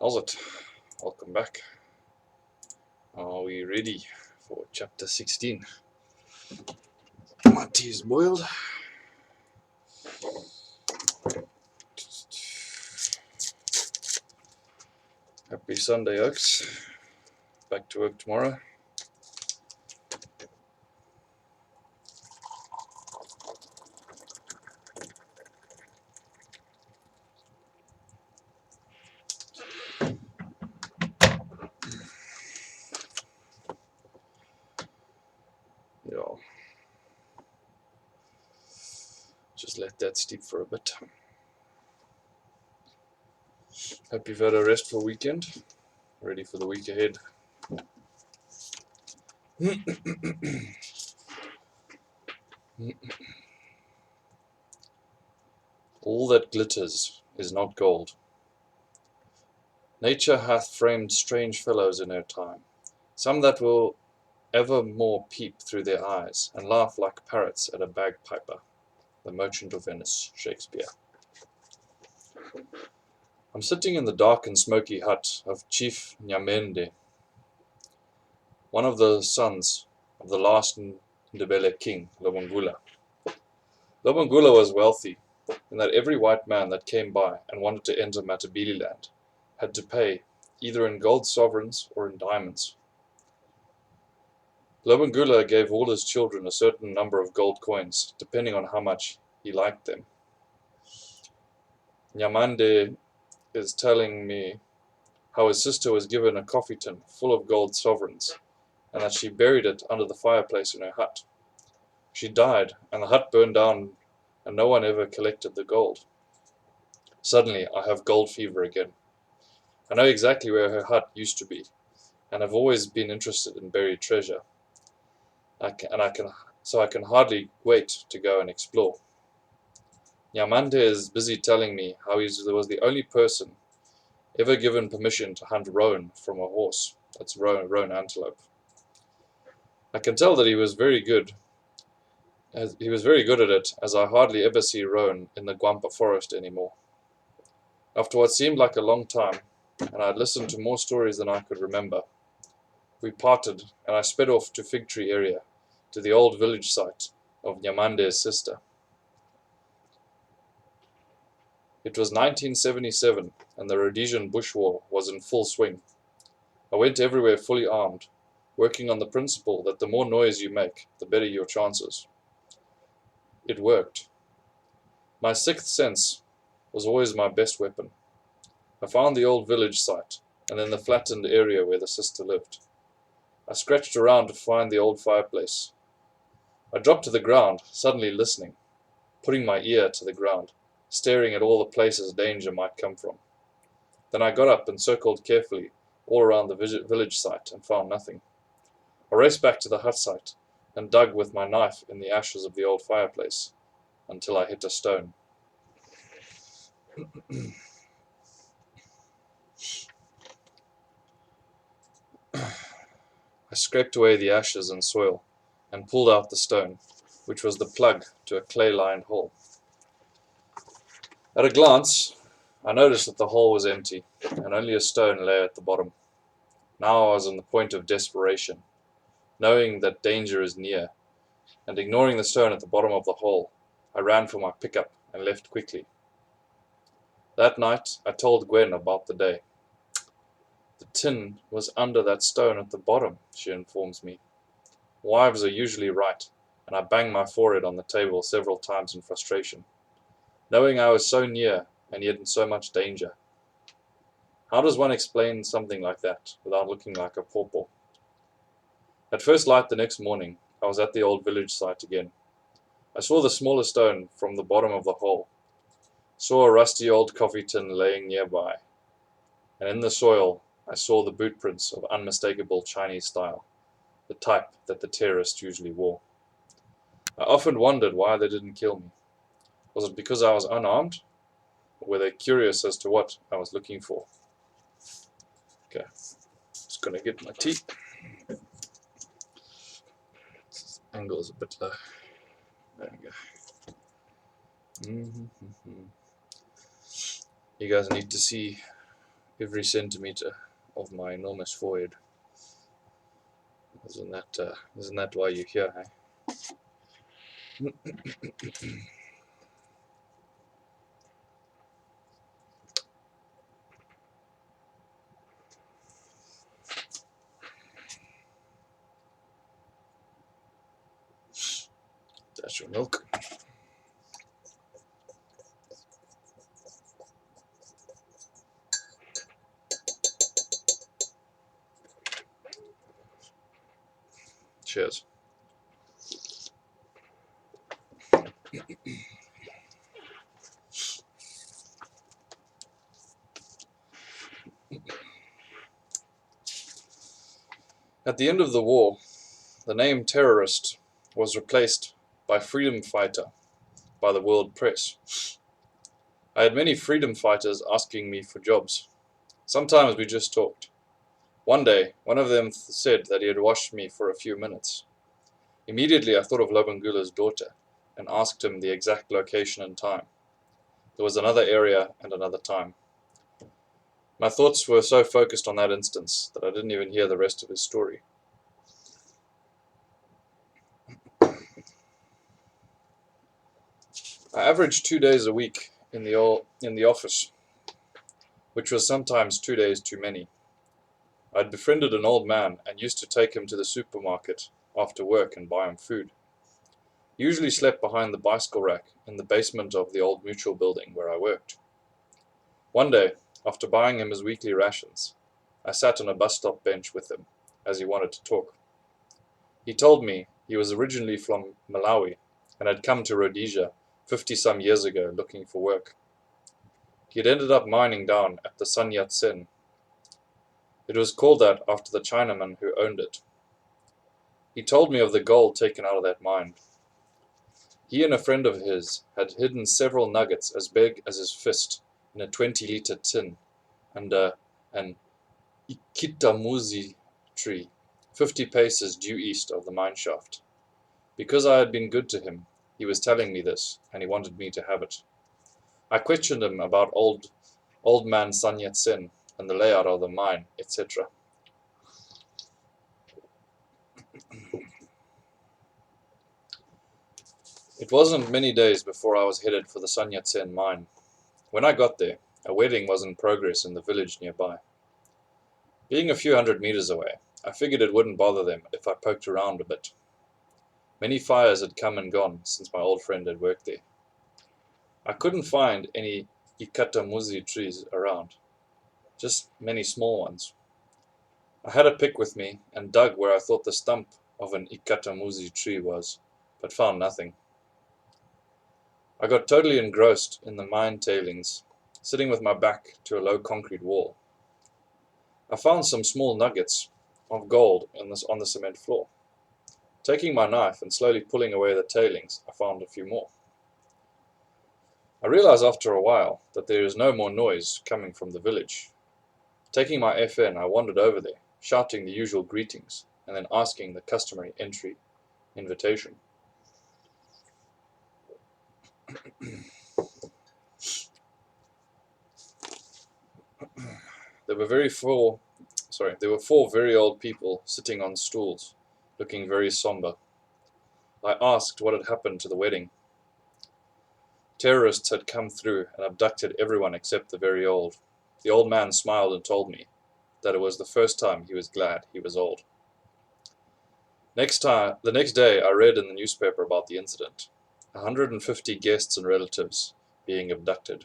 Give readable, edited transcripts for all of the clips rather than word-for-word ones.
How's it? Welcome back. Are we ready for chapter 16? My tea is boiled. Happy Sunday, Oaks. Back to work tomorrow. Yeah. Just let that steep for a bit. Hope you've had a restful weekend. Ready for the week ahead. All that glitters is not gold. Nature hath framed strange fellows in her time, some that will evermore peep through their eyes, and laugh like parrots at a bagpiper. The Merchant of Venice, Shakespeare. I'm sitting in the dark and smoky hut of Chief Nyamende, one of the sons of the last Ndebele king, Lobongula. Lobongula was wealthy, in that every white man that came by and wanted to enter Matabele land had to pay, either in gold sovereigns or in diamonds. Lobongula gave all his children a certain number of gold coins, depending on how much he liked them. Nyamande is telling me how his sister was given a coffee tin full of gold sovereigns, and that she buried it under the fireplace in her hut. She died, and the hut burned down, and no one ever collected the gold. Suddenly, I have gold fever again. I know exactly where her hut used to be, and have always been interested in buried treasure. So I can hardly wait to go and explore. Nyamande is busy telling me how he was the only person ever given permission to hunt roan from a horse. That's roan antelope. I can tell that he was very good at it, as I hardly ever see roan in the Guampa forest anymore. After what seemed like a long time, and I had listened to more stories than I could remember, we parted, and I sped off to Fig Tree area, to the old village site of Nyamande's sister. It was 1977, and the Rhodesian Bush War was in full swing. I went everywhere fully armed, working on the principle that the more noise you make, the better your chances. It worked. My sixth sense was always my best weapon. I found the old village site, and then the flattened area where the sister lived. I scratched around to find the old fireplace. I dropped to the ground, suddenly listening, putting my ear to the ground, staring at all the places danger might come from. Then I got up and circled carefully all around the village site and found nothing. I raced back to the hut site and dug with my knife in the ashes of the old fireplace until I hit a stone. I scraped away the ashes and soil and pulled out the stone, which was the plug to a clay-lined hole. At a glance, I noticed that the hole was empty, and only a stone lay at the bottom. Now I was on the point of desperation, knowing that danger is near, and ignoring the stone at the bottom of the hole, I ran for my pickup and left quickly. That night, I told Gwen about the day. The tin was under that stone at the bottom, she informs me. Wives are usually right, and I banged my forehead on the table several times in frustration, knowing I was so near and yet in so much danger. How does one explain something like that without looking like a pauper? At first light the next morning, I was at the old village site again. I saw the smaller stone from the bottom of the hole, saw a rusty old coffee tin laying nearby, and in the soil I saw the boot prints of unmistakable Chinese style, the type that the terrorists usually wore. I often wondered why they didn't kill me. Was it because I was unarmed? Or were they curious as to what I was looking for? Okay, just gonna get my tea. This angle is a bit low. There we go. You guys need to see every centimeter of my enormous forehead. Isn't that why you're here, hey? That's your milk. Cheers. At the end of the war, the name terrorist was replaced by freedom fighter by the world press. I had many freedom fighters asking me for jobs. Sometimes we just talked. One day, one of them said that he had watched me for a few minutes. Immediately I thought of Lobengula's daughter and asked him the exact location and time. There was another area and another time. My thoughts were so focused on that instance that I didn't even hear the rest of his story. I averaged 2 days a week in the office, which was sometimes 2 days too many. I'd befriended an old man and used to take him to the supermarket after work and buy him food. He usually slept behind the bicycle rack in the basement of the old mutual building where I worked. One day, after buying him his weekly rations, I sat on a bus stop bench with him, as he wanted to talk. He told me he was originally from Malawi and had come to Rhodesia 50-some years ago looking for work. He had ended up mining down at the Sun Yat-sen. It was called that after the Chinaman who owned it. He told me of the gold taken out of that mine. He and a friend of his had hidden several nuggets as big as his fist in a 20-liter tin under an ikitamuzi tree, 50 paces due east of the mine shaft. Because I had been good to him, he was telling me this, and he wanted me to have it. I questioned him about old man Sun Yat-sen and the layout of the mine, etc. It wasn't many days before I was headed for the Sun Yat-sen mine. When I got there, a wedding was in progress in the village nearby. Being a few hundred meters away, I figured it wouldn't bother them if I poked around a bit. Many fires had come and gone since my old friend had worked there. I couldn't find any ikatamuzi trees around, just many small ones. I had a pick with me and dug where I thought the stump of an ikatamuzi tree was, but found nothing. I got totally engrossed in the mine tailings, sitting with my back to a low concrete wall. I found some small nuggets of gold on the cement floor. Taking my knife and slowly pulling away the tailings, I found a few more. I realized after a while that there is no more noise coming from the village. Taking my FN, I wandered over there, shouting the usual greetings, and then asking the customary entry invitation. There were four very old people sitting on stools, looking very somber. I asked what had happened to the wedding. Terrorists had come through and abducted everyone except the very old. The old man smiled and told me that it was the first time he was glad he was old. The next day, I read in the newspaper about the incident. 150 guests and relatives being abducted.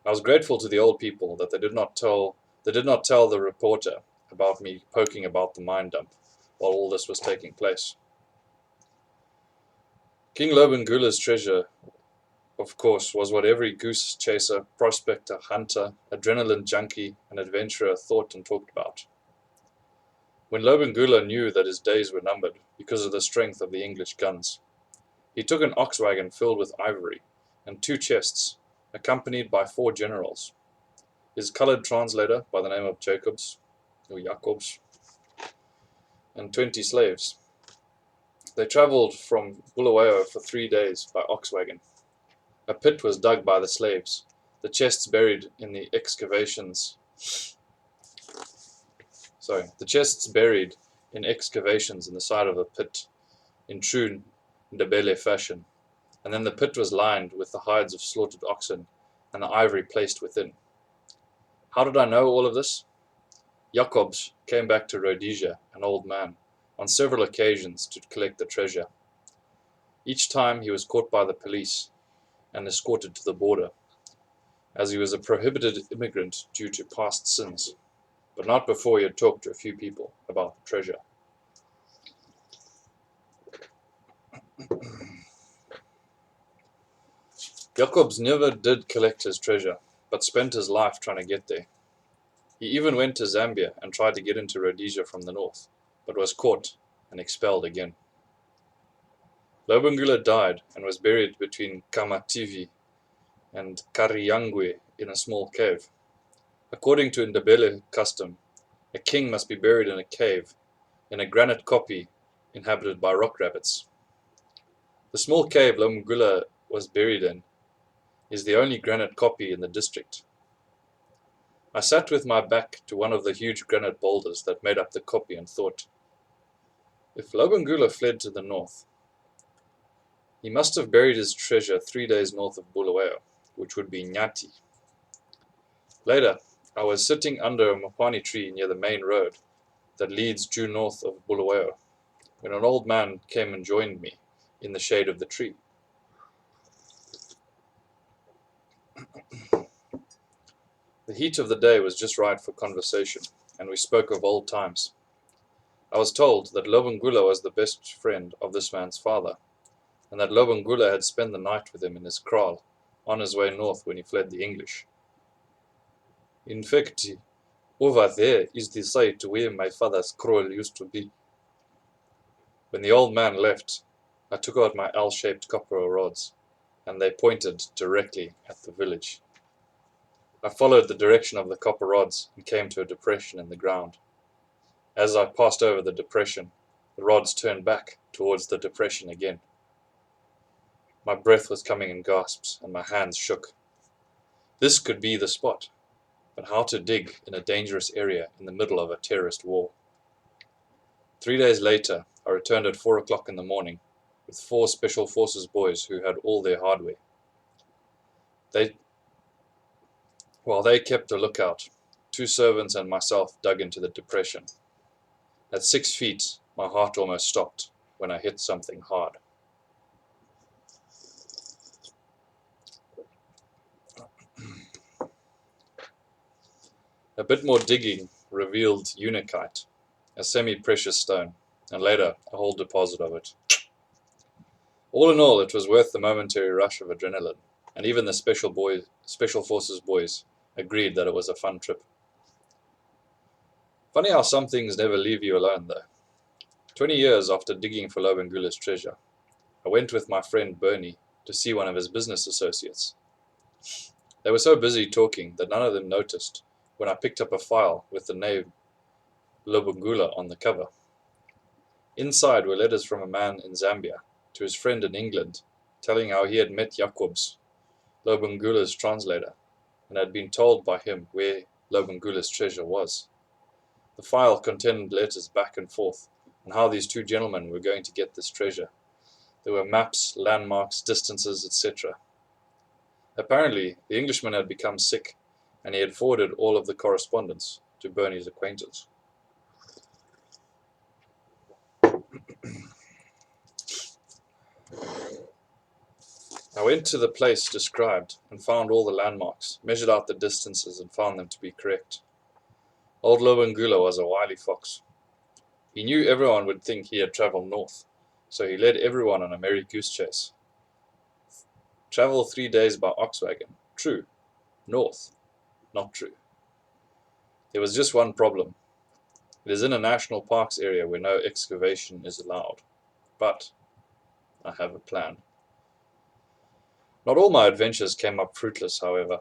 I was grateful to the old people that they did not tell the reporter about me poking about the mine dump while all this was taking place. King Lobengula's treasure, of course, was what every goose chaser, prospector, hunter, adrenaline junkie, and adventurer thought and talked about. When Lobengula knew that his days were numbered because of the strength of the English guns, he took an ox wagon filled with ivory and 2 chests, accompanied by 4 generals, his colored translator by the name of Jacobs, and 20 slaves. They traveled from Bulawayo for 3 days by ox wagon. A pit was dug by the slaves, the chests buried in the excavations The chests buried in excavations in the side of a pit in true Ndebele fashion, and then the pit was lined with the hides of slaughtered oxen and the ivory placed within. How did I know all of this? Jacobs came back to Rhodesia, an old man, on several occasions to collect the treasure. Each time he was caught by the police and escorted to the border, as he was a prohibited immigrant due to past sins, but not before he had talked to a few people about the treasure. Jacobs never did collect his treasure, but spent his life trying to get there. He even went to Zambia and tried to get into Rhodesia from the north, but was caught and expelled again. Lobengula died and was buried between Kamativi and Kariangwe in a small cave. According to Ndebele custom, a king must be buried in a cave, in a granite koppie inhabited by rock rabbits. The small cave Lobengula was buried in is the only granite koppie in the district. I sat with my back to one of the huge granite boulders that made up the koppie and thought, if Lobengula fled to the north, he must have buried his treasure 3 days north of Bulawayo, which would be Nyati. Later, I was sitting under a mapani tree near the main road that leads due north of Bulawayo, when an old man came and joined me in the shade of the tree. The heat of the day was just right for conversation, and we spoke of old times. I was told that Lobengula was the best friend of this man's father, and that Lobengula had spent the night with him in his kraal on his way north when he fled the English. In fact, over there is the site where my father's kraal used to be. When the old man left, I took out my L-shaped copper rods, and they pointed directly at the village. I followed the direction of the copper rods and came to a depression in the ground. As I passed over the depression, the rods turned back towards the depression again. My breath was coming in gasps, and my hands shook. This could be the spot, but how to dig in a dangerous area in the middle of a terrorist war? 3 days later, I returned at 4 o'clock in the morning with 4 Special Forces boys who had all their hardware. While they kept a lookout, 2 servants and myself dug into the depression. At 6 feet, my heart almost stopped when I hit something hard. A bit more digging revealed unakite, a semi-precious stone, and later a whole deposit of it. All in all, it was worth the momentary rush of adrenaline, and even the Special Forces boys agreed that it was a fun trip. Funny how some things never leave you alone, though. 20 years after digging for Lobengula's treasure, I went with my friend Bernie to see one of his business associates. They were so busy talking that none of them noticed when I picked up a file with the name Lobengula on the cover. Inside were letters from a man in Zambia to his friend in England, telling how he had met Jacobs, Lobengula's translator, and had been told by him where Lobengula's treasure was. The file contained letters back and forth on how these 2 gentlemen were going to get this treasure. There were maps, landmarks, distances, etc. Apparently, the Englishman had become sick, and he had forwarded all of the correspondence to Bernie's acquaintance. I went to the place described and found all the landmarks, measured out the distances and found them to be correct. Old Lobengula was a wily fox. He knew everyone would think he had travelled north, so he led everyone on a merry goose chase. Travel 3 days by ox wagon. True. North. Not true. There was just one problem. It is in a national parks area where no excavation is allowed. But I have a plan. Not all my adventures came up fruitless, however.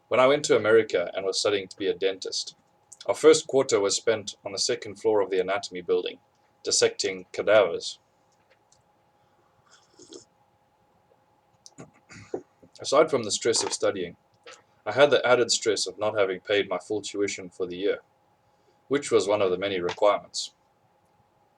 When I went to America and was studying to be a dentist, our first quarter was spent on the 2nd floor of the anatomy building, dissecting cadavers. Aside from the stress of studying, I had the added stress of not having paid my full tuition for the year, which was one of the many requirements.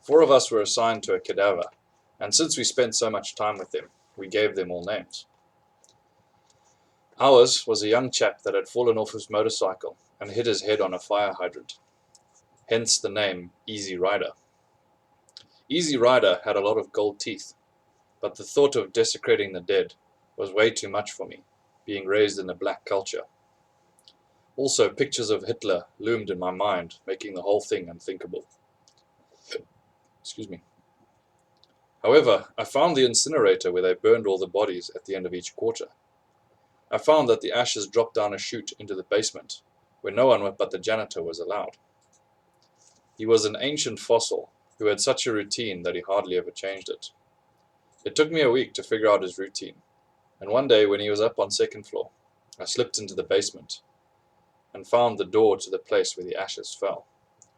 4 of us were assigned to a cadaver, and since we spent so much time with them, we gave them all names. Ours was a young chap that had fallen off his motorcycle and hit his head on a fire hydrant, hence the name Easy Rider. Easy Rider had a lot of gold teeth, but the thought of desecrating the dead was way too much for me, being raised in a black culture. Also, pictures of Hitler loomed in my mind, making the whole thing unthinkable. Excuse me. However, I found the incinerator where they burned all the bodies at the end of each quarter. I found that the ashes dropped down a chute into the basement, where no one but the janitor was allowed. He was an ancient fossil who had such a routine that he hardly ever changed it. It took me a week to figure out his routine, and one day when he was up on second floor, I slipped into the basement and found the door to the place where the ashes fell.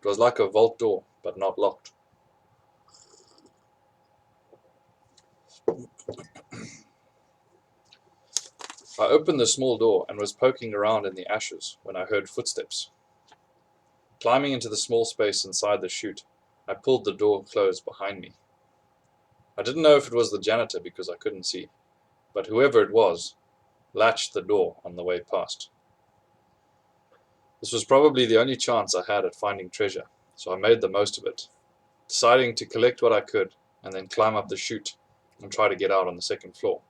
It was like a vault door, but not locked. I opened the small door and was poking around in the ashes when I heard footsteps. Climbing into the small space inside the chute, I pulled the door closed behind me. I didn't know if it was the janitor because I couldn't see, but whoever it was latched the door on the way past. This was probably the only chance I had at finding treasure, so I made the most of it, deciding to collect what I could and then climb up the chute and try to get out on the second floor.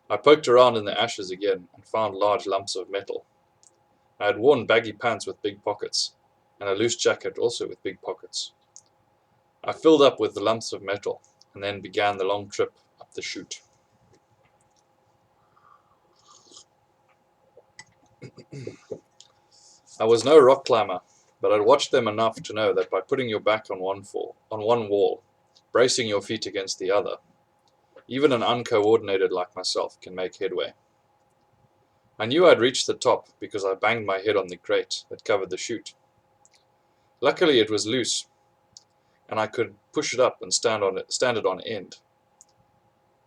I poked around in the ashes again and found large lumps of metal. I had worn baggy pants with big pockets, and a loose jacket also with big pockets. I filled up with the lumps of metal, and then began the long trip up the chute. I was no rock climber, but I'd watched them enough to know that by putting your back on one wall, bracing your feet against the other, even an uncoordinated like myself can make headway. I knew I'd reached the top because I banged my head on the grate that covered the chute. Luckily it was loose, and I could push it up and stand it on end,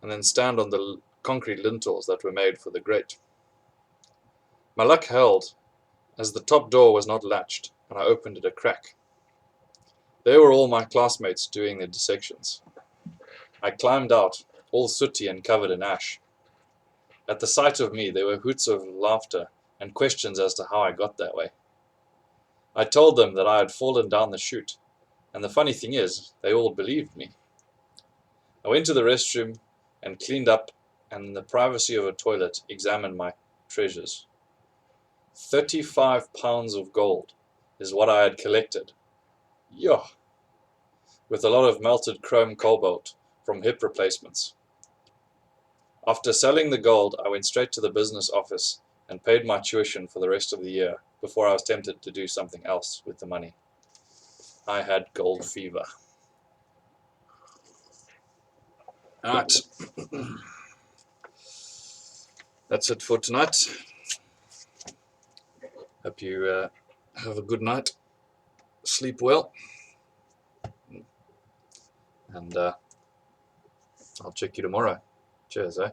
and then stand on the concrete lintels that were made for the grate. My luck held, as the top door was not latched, and I opened it a crack. There were all my classmates doing their dissections. I climbed out, all sooty and covered in ash. At the sight of me, there were hoots of laughter and questions as to how I got that way. I told them that I had fallen down the chute, and the funny thing is, they all believed me. I went to the restroom and cleaned up, and in the privacy of a toilet, examined my treasures. 35 pounds of gold is what I had collected. Yoh! With a lot of melted chrome cobalt from hip replacements. After selling the gold, I went straight to the business office and paid my tuition for the rest of the year before I was tempted to do something else with the money. I had gold fever. Alright. That's it for tonight. Hope you have a good night. Sleep well. And I'll check you tomorrow. Cheers, eh?